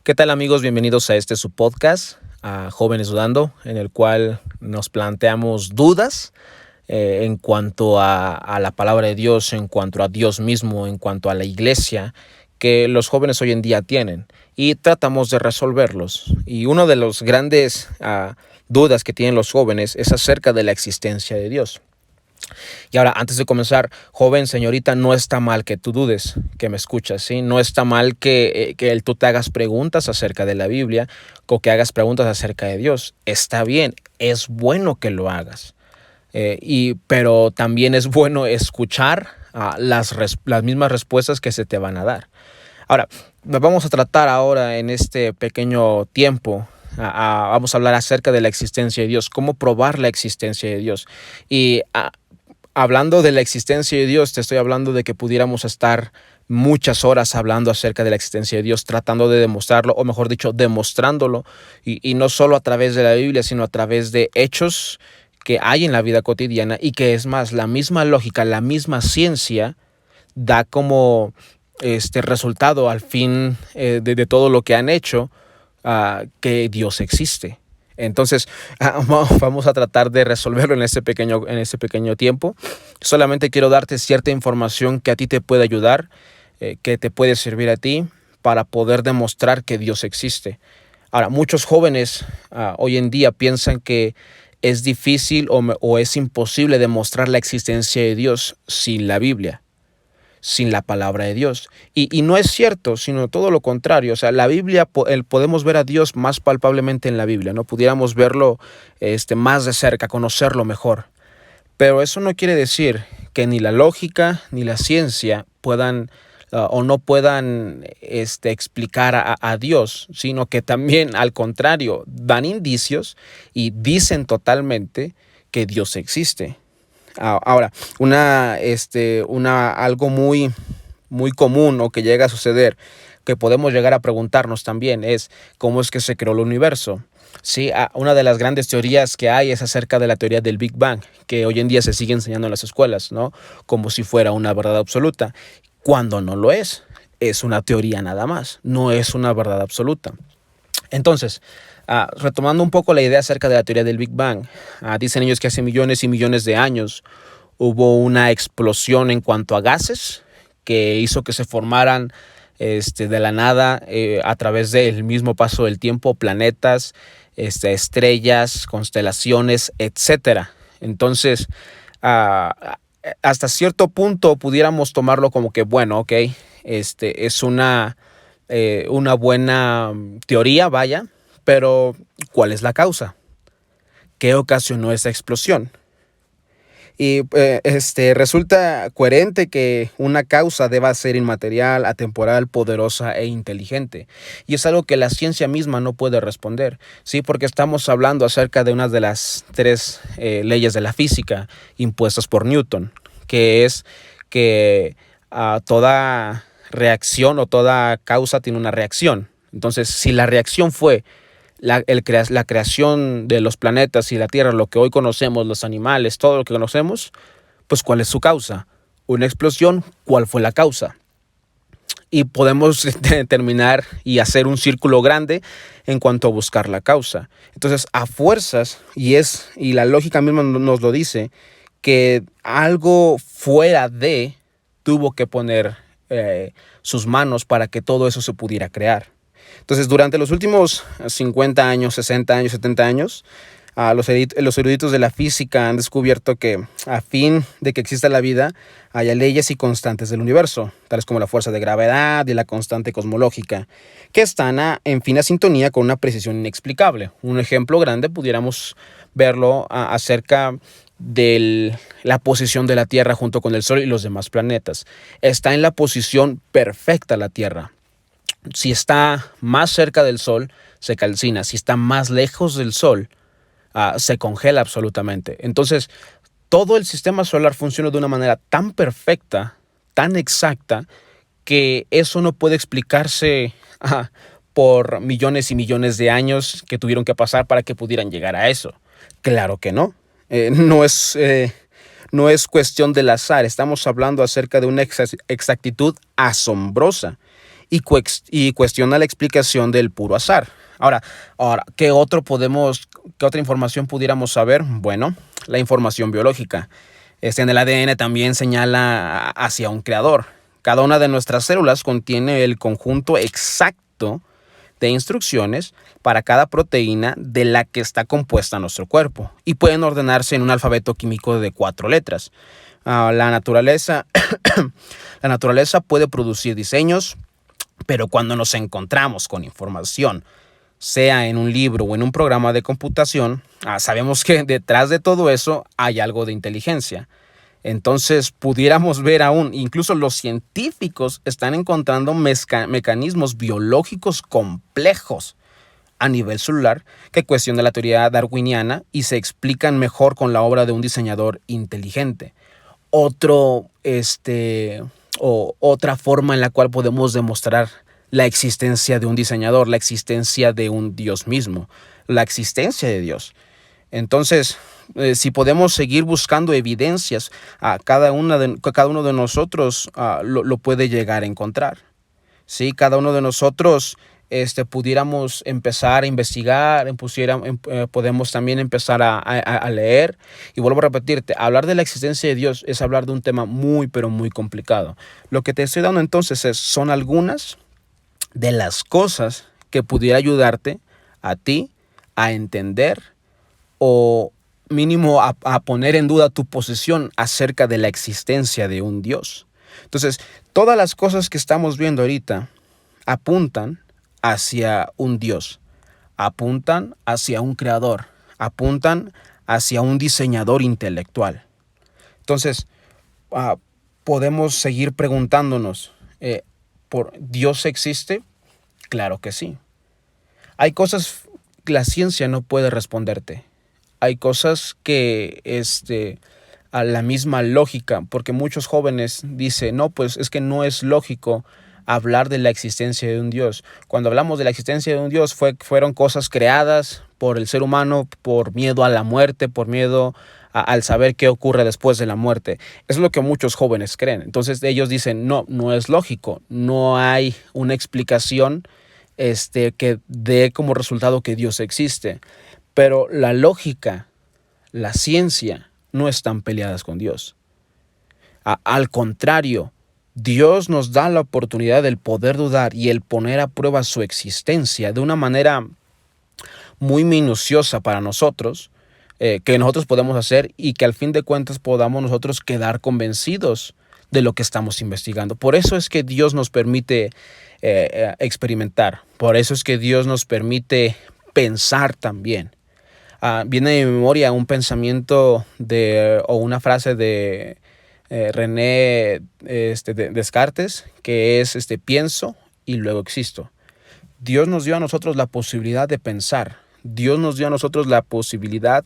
¿Qué tal, amigos? Bienvenidos a su podcast, a Jóvenes Dudando, en el cual nos planteamos dudas en cuanto a la palabra de Dios, en cuanto a Dios mismo, en cuanto a la iglesia que los jóvenes hoy en día tienen, y tratamos de resolverlos. Y una de las grandes dudas que tienen los jóvenes es acerca de la existencia de Dios. Y ahora, antes de comenzar, joven, señorita, no está mal que tú dudes, que me escuchas, ¿sí? No está mal que tú te hagas preguntas acerca de la Biblia o que hagas preguntas acerca de Dios. Está bien, es bueno que lo hagas. Pero también es bueno escuchar las mismas respuestas que se te van a dar. Ahora, vamos a tratar ahora en este pequeño tiempo, vamos a hablar acerca de la existencia de Dios, cómo probar la existencia de Dios. Y hablando de la existencia de Dios, te estoy hablando de que pudiéramos estar muchas horas hablando acerca de la existencia de Dios, tratando de demostrarlo, o mejor dicho, demostrándolo, y no solo a través de la Biblia, sino a través de hechos que hay en la vida cotidiana, y que es más, la misma lógica, la misma ciencia da como resultado al fin de todo lo que han hecho, que Dios existe. Entonces, vamos a tratar de resolverlo en este pequeño tiempo. Solamente quiero darte cierta información que a ti te puede ayudar, que te puede servir a ti para poder demostrar que Dios existe. Ahora, muchos jóvenes hoy en día piensan que es difícil o es imposible demostrar la existencia de Dios sin la Biblia, sin la palabra de Dios. Y no es cierto, sino todo lo contrario. O sea, la Biblia, podemos ver a Dios más palpablemente en la Biblia, ¿no? Pudiéramos verlo más de cerca, conocerlo mejor. Pero eso no quiere decir que ni la lógica ni la ciencia puedan o no puedan explicar a Dios, sino que también, al contrario, dan indicios y dicen totalmente que Dios existe. Ahora, algo muy, muy común o que llega a suceder, que podemos llegar a preguntarnos también, es cómo es que se creó el universo. Sí, una de las grandes teorías que hay es acerca de la teoría del Big Bang, que hoy en día se sigue enseñando en las escuelas, ¿no? Como si fuera una verdad absoluta, cuando no lo es. Es una teoría nada más, no es una verdad absoluta. Entonces, retomando un poco la idea acerca de la teoría del Big Bang, dicen ellos que hace millones y millones de años hubo una explosión en cuanto a gases que hizo que se formaran de la nada, a través del mismo paso del tiempo, planetas, estrellas, constelaciones, etcétera. Entonces, hasta cierto punto pudiéramos tomarlo como que, bueno, ok, es una buena teoría, vaya, pero ¿cuál es la causa? ¿Qué ocasionó esa explosión? Y resulta coherente que una causa deba ser inmaterial, atemporal, poderosa e inteligente. Y es algo que la ciencia misma no puede responder, ¿sí? Porque estamos hablando acerca de una de las tres leyes de la física impuestas por Newton, que es que toda reacción o toda causa tiene una reacción. Entonces, si la reacción fue la creación de los planetas y la Tierra, lo que hoy conocemos, los animales, todo lo que conocemos, pues ¿cuál es su causa? Una explosión, ¿cuál fue la causa? Y podemos terminar y hacer un círculo grande en cuanto a buscar la causa. Entonces, a fuerzas, y la lógica misma nos lo dice, que algo fuera de tuvo que poner sus manos para que todo eso se pudiera crear. Entonces, durante los últimos 50 años, 60 años, 70 años, los eruditos de la física han descubierto que, a fin de que exista la vida, haya leyes y constantes del universo, tales como la fuerza de gravedad y la constante cosmológica, que están en fina sintonía con una precisión inexplicable. Un ejemplo grande pudiéramos verlo acerca de la posición de la Tierra junto con el Sol y los demás planetas. Está en la posición perfecta la Tierra. Si está más cerca del Sol, se calcina. Si está más lejos del Sol, se congela absolutamente. Entonces, todo el sistema solar funciona de una manera tan perfecta, tan exacta, que eso no puede explicarse por millones y millones de años que tuvieron que pasar para que pudieran llegar a eso. Claro que no. No es cuestión del azar. Estamos hablando acerca de una exactitud asombrosa. y cuestiona la explicación del puro azar. Ahora, ¿qué otra información pudiéramos saber? Bueno, la información biológica. En el ADN también señala hacia un creador. Cada una de nuestras células contiene el conjunto exacto de instrucciones para cada proteína de la que está compuesta nuestro cuerpo y pueden ordenarse en un alfabeto químico de 4 letras. La naturaleza puede producir diseños, pero cuando nos encontramos con información, sea en un libro o en un programa de computación, sabemos que detrás de todo eso hay algo de inteligencia. Entonces pudiéramos ver aún, incluso los científicos están encontrando mecanismos biológicos complejos a nivel celular que cuestionan la teoría darwiniana y se explican mejor con la obra de un diseñador inteligente. Otra forma en la cual podemos demostrar la existencia de un diseñador, la existencia de un Dios mismo, la existencia de Dios. Entonces, si podemos seguir buscando evidencias, cada uno de nosotros lo puede llegar a encontrar. ¿Sí? Cada uno de nosotros pudiéramos empezar a investigar, podemos también empezar a leer. Y vuelvo a repetirte, hablar de la existencia de Dios es hablar de un tema muy, pero muy complicado. Lo que te estoy dando entonces son algunas de las cosas que pudiera ayudarte a ti a entender o mínimo a poner en duda tu posición acerca de la existencia de un Dios. Entonces, todas las cosas que estamos viendo ahorita apuntan hacia un Dios, apuntan hacia un creador, apuntan hacia un diseñador intelectual. Entonces, podemos seguir preguntándonos, ¿por Dios existe? Claro que sí. Hay cosas que la ciencia no puede responderte. Hay cosas que a la misma lógica, porque muchos jóvenes dicen, no, pues es que no es lógico hablar de la existencia de un Dios. Cuando hablamos de la existencia de un Dios, fueron cosas creadas por el ser humano por miedo a la muerte, por miedo al saber qué ocurre después de la muerte. Es lo que muchos jóvenes creen. Entonces ellos dicen, no es lógico, no hay una explicación que dé como resultado que Dios existe. Pero la lógica, la ciencia, no están peleadas con Dios. Al contrario, Dios nos da la oportunidad del poder dudar y el poner a prueba su existencia de una manera muy minuciosa para nosotros, que nosotros podemos hacer y que al fin de cuentas podamos nosotros quedar convencidos de lo que estamos investigando. Por eso es que Dios nos permite experimentar, por eso es que Dios nos permite pensar también. Viene de mi memoria un pensamiento o una frase de René Descartes, que es pienso y luego existo. Dios nos dio a nosotros la posibilidad de pensar. Dios nos dio a nosotros la posibilidad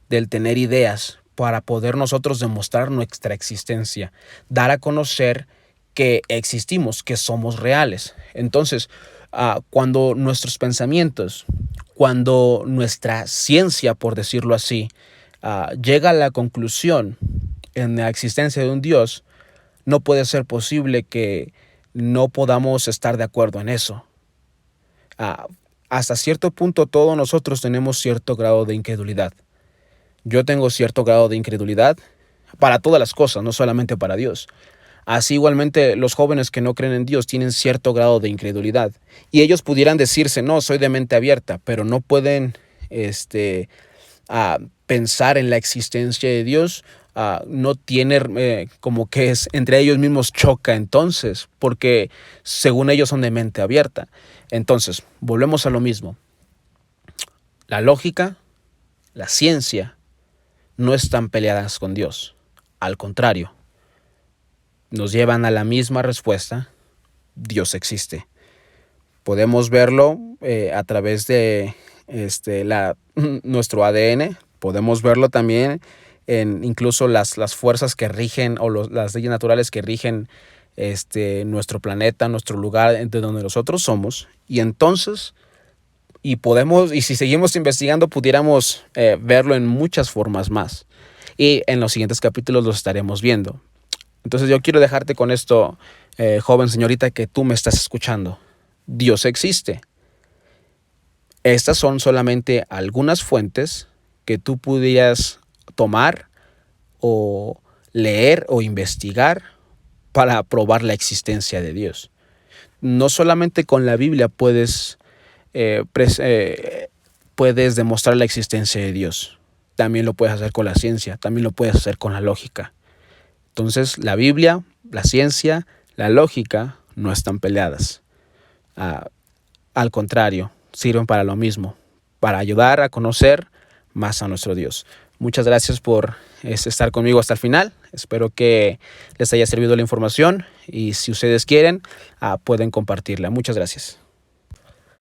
del tener ideas para poder nosotros demostrar nuestra existencia, dar a conocer que existimos, que somos reales. Entonces, cuando nuestros pensamientos, cuando nuestra ciencia, por decirlo así, llega a la conclusión en la existencia de un Dios, no puede ser posible que no podamos estar de acuerdo en eso. Hasta cierto punto todos nosotros tenemos cierto grado de incredulidad. Yo tengo cierto grado de incredulidad para todas las cosas, no solamente para Dios. Así igualmente los jóvenes que no creen en Dios tienen cierto grado de incredulidad. Y ellos pudieran decirse, no, soy de mente abierta, pero no pueden pensar en la existencia de Dios. No tiene como que entre ellos mismos choca entonces, porque según ellos son de mente abierta. Entonces, volvemos a lo mismo. La lógica, la ciencia, no están peleadas con Dios. Al contrario, nos llevan a la misma respuesta: Dios existe. Podemos verlo a través de nuestro ADN. Podemos verlo también en incluso las fuerzas que rigen o las leyes naturales que rigen nuestro planeta, nuestro lugar de donde nosotros somos. Y entonces, y si seguimos investigando, pudiéramos verlo en muchas formas más. Y en los siguientes capítulos los estaremos viendo. Entonces yo quiero dejarte con esto, joven señorita, que tú me estás escuchando. Dios existe. Estas son solamente algunas fuentes que tú pudieras tomar o leer o investigar para probar la existencia de Dios. No solamente con la Biblia puedes demostrar la existencia de Dios. También lo puedes hacer con la ciencia, también lo puedes hacer con la lógica. Entonces, la Biblia, la ciencia, la lógica no están peleadas. Al contrario, sirven para lo mismo, para ayudar a conocer más a nuestro Dios. Muchas gracias por estar conmigo hasta el final. Espero que les haya servido la información y si ustedes quieren, pueden compartirla. Muchas gracias.